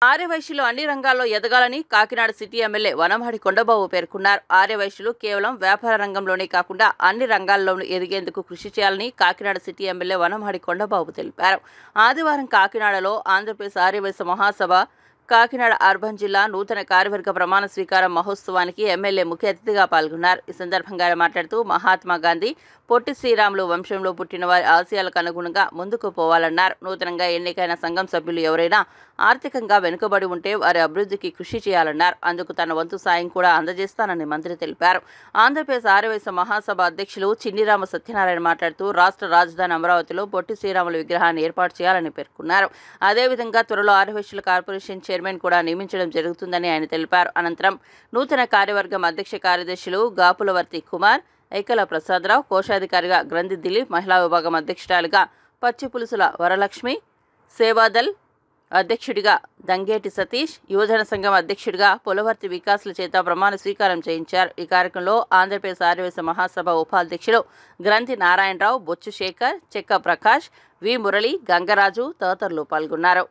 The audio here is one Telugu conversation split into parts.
ఆర్యవైశ్యులు అన్ని రంగాల్లో ఎదగాలని కాకినాడ సిటీ ఎమ్మెల్యే వనమాడి కొండబాబు పేర్కొన్నారు. ఆర్యవైశ్యులు కేవలం వ్యాపార రంగంలోనే కాకుండా అన్ని రంగాల్లోనూ ఎదిగేందుకు కృషి చేయాలని కాకినాడ సిటీ ఎమ్మెల్యే వనమాడి కొండబాబు తెలిపారు. ఆదివారం కాకినాడలో ఆంధ్రప్రదేశ్ ఆర్యవైశ్య మహాసభ కాకినాడ అర్బన్ జిల్లా నూతన కార్యవర్గ ప్రమాణ స్వీకారం మహోత్సవానికి ఎమ్మెల్యే ముఖ్య అతిథిగా పాల్గొన్నారు. ఈ సందర్భంగా ఆయన మాట్లాడుతూ మహాత్మా గాంధీ పొట్టి శ్రీరాములు వంశంలో పుట్టిన వారి ఆశయాలకు అనుగుణంగా ముందుకు పోవాలన్నారు. నూతనంగా ఎన్నికైన సంఘం సభ్యులు ఎవరైనా ఆర్థికంగా వెనుకబడి ఉంటే వారి అభివృద్ధికి కృషి చేయాలన్నారు. అందుకు తన వంతు సాయం కూడా అందజేస్తానని మంత్రి తెలిపారు. ఆంధ్రప్రదేశ్ ఆర్యవైశ్య మహాసభ అధ్యక్షులు చిన్నిరామ సత్యనారాయణ మాట్లాడుతూ రాష్ట్ర రాజధాని అమరావతిలో పొట్టి శ్రీరాములు విగ్రహాన్ని ఏర్పాటు చేయాలని పేర్కొన్నారు. అదేవిధంగా త్వరలో ఆర్యవైశ్యుల కార్పొరేషన్ చైర్మన్ కూడా నియమించడం జరుగుతుందని ఆయన తెలిపారు. అనంతరం నూతన కార్యవర్గం అధ్యక్ష కార్యదర్శులు గాపులవర్తి కుమార్, ఐకల ప్రసాదరావు, కోశాధికారిగా గ్రంథి దిలీప్, మహిళా విభాగం అధ్యక్షురాలుగా పచ్చిపులుసుల వరలక్ష్మి, సేవాదల్ అధ్యక్షుడిగా దంగేటి సతీష్, యువజన సంఘం అధ్యక్షుడిగా పొలవర్తి వికాసుల చేత ప్రమాణ స్వీకారం చేయించారు. ఈ కార్యక్రమంలో ఆంధ్రప్రదేశ్ ఆర్యవైశ్య మహాసభ ఉపాధ్యక్షులు గ్రంథి నారాయణరావు, బొచ్చు శేఖర్, చెక్క ప్రకాష్, వి మురళి, గంగరాజు తదితరులు పాల్గొన్నారు.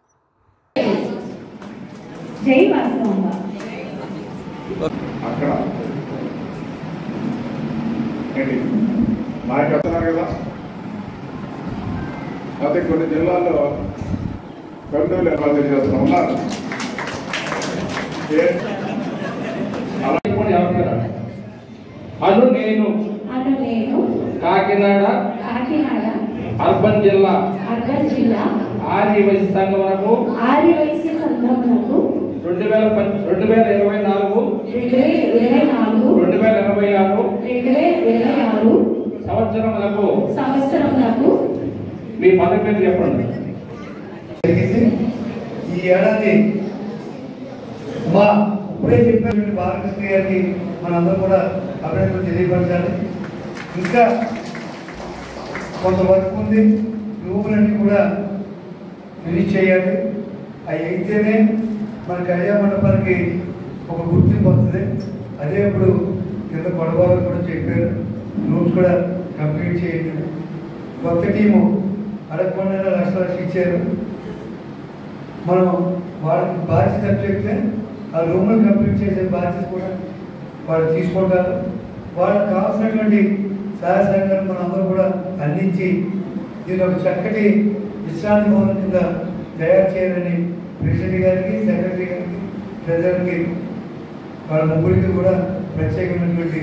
అయితే కొన్ని జిల్లాల్లో కర్నూలు ఏర్పాటు చేస్తూ ఉన్నారు. అను నేను కాకినాడ అర్బన్ జిల్లా ఆర్యవైశ్య సంఘమునకు 2024 సంవత్సరములకు మీ పదవి పేరు చెప్పండి. ఈ ఏడాది మా ఇప్పుడే చెప్పినటువంటి బాలకృష్ణ గారికి మనందరూ కూడా అభినందనలు తెలియపరచాలి. ఇంకా కొంత వర్క్ ఉంది, రూములన్నీ కూడా ఫినిష్ చేయాలి. అవి అయితేనే మన కళ్యాణ మండపానికి ఒక గుర్తింపు వస్తుంది. అదే ఇప్పుడు కింద గొడవలు కూడా చెప్పారు, రూమ్స్ కూడా కంప్లీట్ చేయండి. కొత్త టీము అడగకుండా లక్షలు ఇచ్చారు. మనం వాళ్ళకి బాధ్యత చెప్తే ఆ రూమ్లు కంప్లీట్ చేసే బాధ్యత కూడా వాళ్ళు తీసుకుంటారు. వాళ్ళకి కావాల్సినటువంటి సహాయ సహకారం మనం అందరూ కూడా అందించి దీని ఒక చక్కటి విశ్రాంతి భవనం కింద తయారు చేయాలని ప్రెసిడెంట్ గారికి, సెక్రటరీ గారికి, ట్రెజరర్కి వాళ్ళ ముగ్గురికి కూడా ప్రత్యేకమైనటువంటి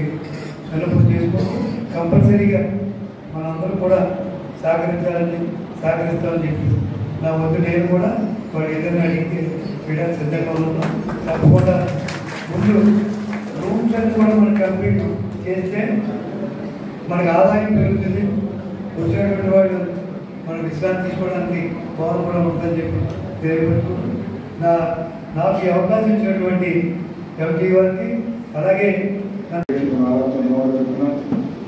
విన్నపం చేసుకుంటూ కంపల్సరీగా మనందరూ కూడా సహకరిస్తామని చెప్పి నా వద్దు నేను కూడా వాళ్ళు ఏదైనా అడిగితే చేయడానికి సిద్ధంగా ఉన్నాం. తప్పకుండా ముందు రూమ్స్ అన్ని కూడా మనం కంప్లీట్ చేస్తే మనకు ఆదాయం పెరుగుతుంది. వచ్చినటువంటి వాళ్ళు మనం విశ్రాంతి తీసుకోవడానికి భవనం కూడా ఉంటుందని చెప్పి తెలియపరుచుకుంటూ నాకు ఈ అవకాశం ఇచ్చినటువంటి ఎంపీ వారికి, అలాగే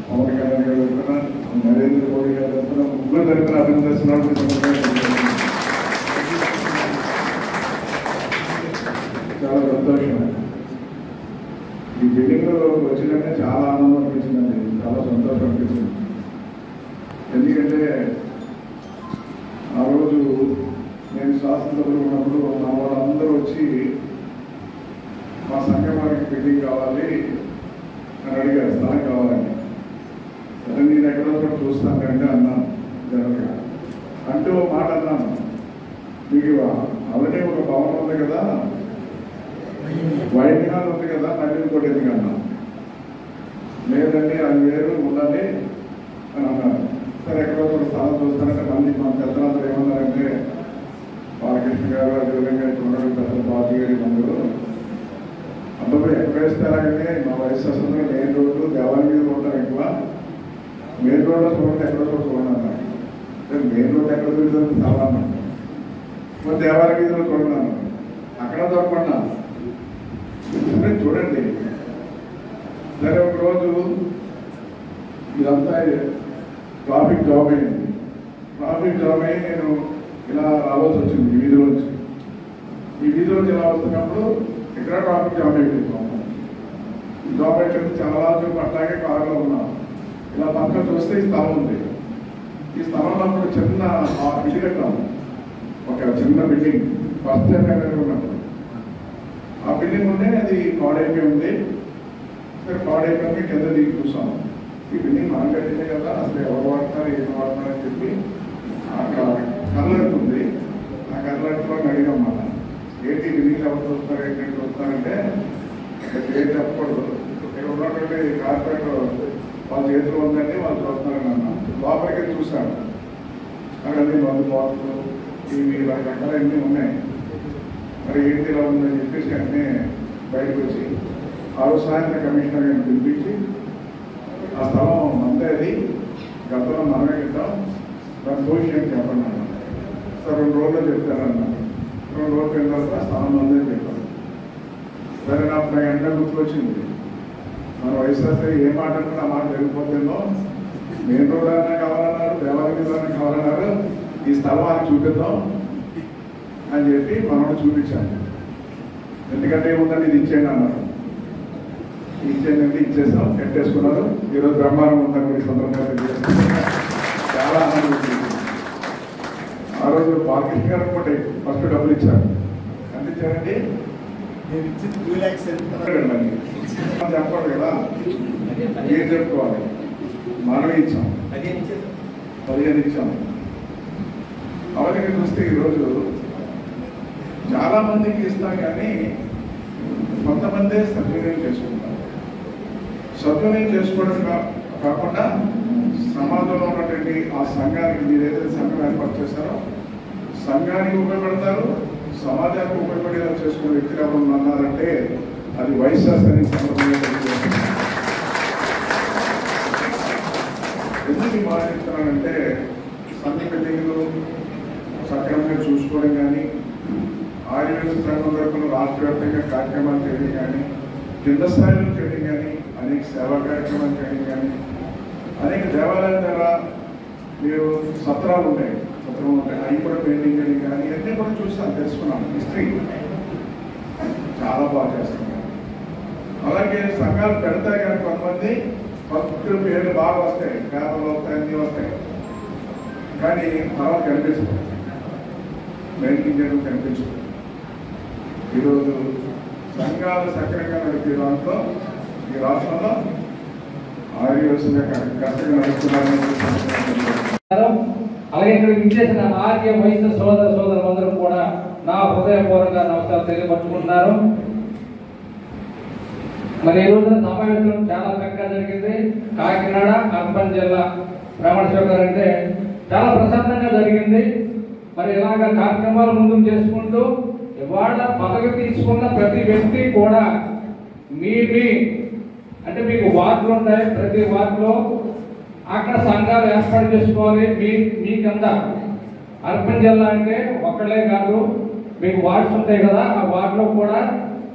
పవన్ కళ్యాణ్ గారు చెప్తున్నా, నరేంద్ర మోడీ గారు చెప్తున్నా, ముగ్గురు తరఫున అభినందిస్తున్నాడు. చాలా సంతోషం. ఈ బిల్డింగ్ వచ్చినాక చాలా ఆనందం అనిపించిందండి, చాలా సంతోషం అనిపించింది. ఎందుకంటే ఆ రోజు నేను శాసనసభలో ఉన్నప్పుడు మా వాళ్ళందరూ వచ్చి మా సంఘం వారికి బిల్డింగ్ కావాలి అని అడిగారు, స్థలం కావాలని. సరే నేను ఎక్కడో కూడా చూస్తాను కంటే అన్నాను జనరల్గా. అంటూ మాట అన్నాను, మీకు ఆల్రెడీ ఒక భవనం ఉంది కదా, వైట్ హాల్ ఉంది కదా, మళ్ళీ ఇంకోటి ఎందుకన్నా. లేదండి అది వేరు ఉండాలి అని అన్నారు. సరే ఎక్కడో కూడా స్థలం చూస్తానంటే మళ్ళీ మా పెద్దలందరూ ఏమన్నారంటే బాలకృష్ణ గారు, అదేవిధంగా చూడండి పెద్దలు బాబు గారి మందులు అందరూ ఎక్కడ వేస్తే అలాగంటే మా వయసు వస్తుంది. మెయిన్ రోడ్డు దేవాలయం మీద ఉంటారు ఎక్కువ, మెయిన్ రోడ్లో చూడండి ఎక్కడో కూడా చూడండి అన్నారు. మెయిన్ రోడ్ ఎక్కడ చూడండి చాలా అన్నాను. మరి దేవాలయం మీద చూడండి అన్నారు, అక్కడ దొరకకుండా చూడండి. సరే ఒకరోజు ఇదంతా ట్రాఫిక్ జామ్ అయింది. ట్రాఫిక్ జామ్ అయ్యి నేను ఇలా రావాల్సి వచ్చింది ఈ వీధిలోంచి. ఈ వీధిలోంచి ఇలా వస్తున్నప్పుడు ఇక్కడ ట్రాఫిక్ జామ్ అయిపోయింది. జామ్ అయిపోయింది. చాలా సేపు అట్లాగే కారులో ఉన్నాం. ఇలా పక్కన చూస్తే ఈ స్థలం ఉంది. ఈ స్థలంలో అప్పుడు చిన్న ఇల్లు కట్టాము, ఒక చిన్న బిల్డింగ్. ఫస్ట్ టైం ఉన్నప్పుడు బిల్డింగ్ ఉంటే అది పాడైపోయి ఉంది. పాడైపోయి కింద దిగి చూసాం. ఈ బిల్డింగ్ మనం కట్టిందే కదా, అసలు ఎవరు వాడుతున్నారు ఏం వాడుతున్నారు అని చెప్పి అక్కడ కర్లడుతుంది. ఆ కర్లడులో అడిగాం మన ఏంటి బిల్డింగ్ ఎవరు చూస్తున్నారు ఏంటంటే చూస్తారంటే పేరు చెప్పకూడదు. ఇక్కడ ఉన్నటువంటి కార్పొరేటర్ వాళ్ళ చేతిలో ఉందండి, వాళ్ళు చూస్తున్నారని అన్నాం. లోపలికి వెళ్ళి చూశాను, అక్కడ అన్ని మందు బాక్సులు ఇవి రకరకాలన్నీ ఉన్నాయి. మరి ఏంటి ఇలా ఉందని చెప్పేసి అన్నీ బయటకు వచ్చి ఆ రోజు సాయంత్రం కమిషనర్ గారిని పిలిపించి ఆ స్థలం అంతే అది గతంలో మనమే ఇద్దాం, దాని పొజిషన్ చెప్పండి అన్నాను. సార్ 2 రోజుల్లో చెప్తారన్నాను. 2 రోజులు అయిన తర్వాత స్థలం ఉందని చెప్పాను. సరే నాకు ఎండ గుర్తుకొచ్చింది, మన వైఎస్ఆర్ ఏ మాట అంటే ఆ మాట జరిగిపోతుందో, మెయిన్ రోడ్ అన్నా కావాలన్నారు, దేవాలయం కావాలన్నారు, ఈ స్థలం అని చూపిద్దాం అని చెప్పి మనోడు చూపించాను. ఎందుకంటే ఏముందని ఇది ఇచ్చేయండి అన్నారు. ఇచ్చేయండి ఇచ్చేసాం, కట్టేసుకున్నారు. ఈరోజు బ్రహ్మాండం ఉందని సందర్భంగా చాలా ఆనందం. ఆ రోజు బాలకృష్ణ గారు కూడా ఫస్ట్ డబ్బులు ఇచ్చారు. ఎంత ఇచ్చారండి? చెప్పండి కదా, ఏం చెప్పుకోవాలి. మనమే ఇచ్చాం, 15 ఇచ్చాం. అవన్నీ చూస్తే ఈరోజు చాలా మందికి ఇస్తాం, కానీ కొంతమందే సద్వినియోగం చేసుకుంటారు. సద్వినియోగం చేసుకోవడం కాకుండా సమాజంలో ఉన్నటువంటి ఆ సంఘానికి, మీరు ఏదైతే సంఘం ఏర్పాటు చేస్తారో సంఘానికి ఉపయోగపడతారు, సమాజానికి ఉపయోగపడేలా చేసుకునే వ్యక్తులు ఎవరు అన్నారంటే అది వైఎస్ఆర్ అని సందర్భంగా ఎందుకు మాట్లాడుతున్నానంటే సంఘ బిల్డింగ్లు సక్రమంగా చూసుకోవడం కానీ, ఆదివాసీ సంఘం తరపున రాష్ట్ర వ్యాప్తంగా కార్యక్రమాలు చేయడం కానీ, కింద స్థాయిలో చేయడం కానీ, అనేక సేవా కార్యక్రమాలు చేయడం కానీ, అనేక దేవాలయాల ద్వారా మీరు సత్రాలు ఉంటాయి, అవి కూడా పెయింటింగ్ చేయడం కానీ అన్నీ కూడా చూస్తాను, తెలుసుకున్నాను. హిస్టరీ చాలా బాగా చేస్తున్నారు. అలాగే సంఘాలు పెడతాయి కానీ కొంతమంది భక్తుల పేర్లు బాగా వస్తాయి, పేపర్లు వస్తాయి, అన్నీ వస్తాయి, కానీ తర్వాత కనిపించదు, మెయింటైన్ చేయడం కనిపించదు. ఈరోజు సంఘాలు సక్రమంగా నడిపే దాంట్లో ఈ రాష్ట్రంలో ఆదివాసులుగా కష్టంగా నడుస్తున్నారని. అలాగే ఇక్కడ విచ్చేసిన ఆర్య వయసు సోదరులందరూ కూడా నా హృదయపూర్వక నమస్కారం తెలియపరుచుకుంటున్నారు. మరి ఈ రోజున సమావేశం చాలా చక్కగా జరిగింది. కాకినాడ అర్బన్ జిల్లా బ్రాహ్మణ శివగారు అంటే చాలా ప్రశాంతంగా జరిగింది. మరి ఇలాగ కార్యక్రమాలు ముందుకు చేసుకుంటూ ఇవాళ పదవి తీసుకున్న ప్రతి వ్యక్తి కూడా మీ అంటే మీకు వార్డులు ఉంటాయి, ప్రతి వార్డులో అక్కడ సంఘాలు ఏర్పాటు చేసుకోవాలి. మీ కింద అర్బన్ జిల్లా అంటే ఒక్కడే కాదు, మీకు వార్డ్స్ ఉంటాయి కదా, ఆ వార్డులో కూడా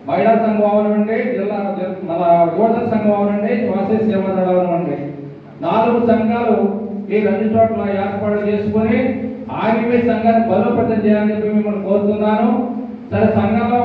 మహిళా సంఘం అవనండి, జిల్లా మన యువజన సంఘం అవనండి, వాసీ సేవా దళం అవనండి, 4 సంఘాలు ఈ 2 చోట్ల ఏర్పాటు చేసుకుని ఆర్యవైశ్య సంఘాన్ని బలోపేతం చేయాలని చెప్పి మిమ్మల్ని కోరుతున్నాను. సరే, సంఘంలో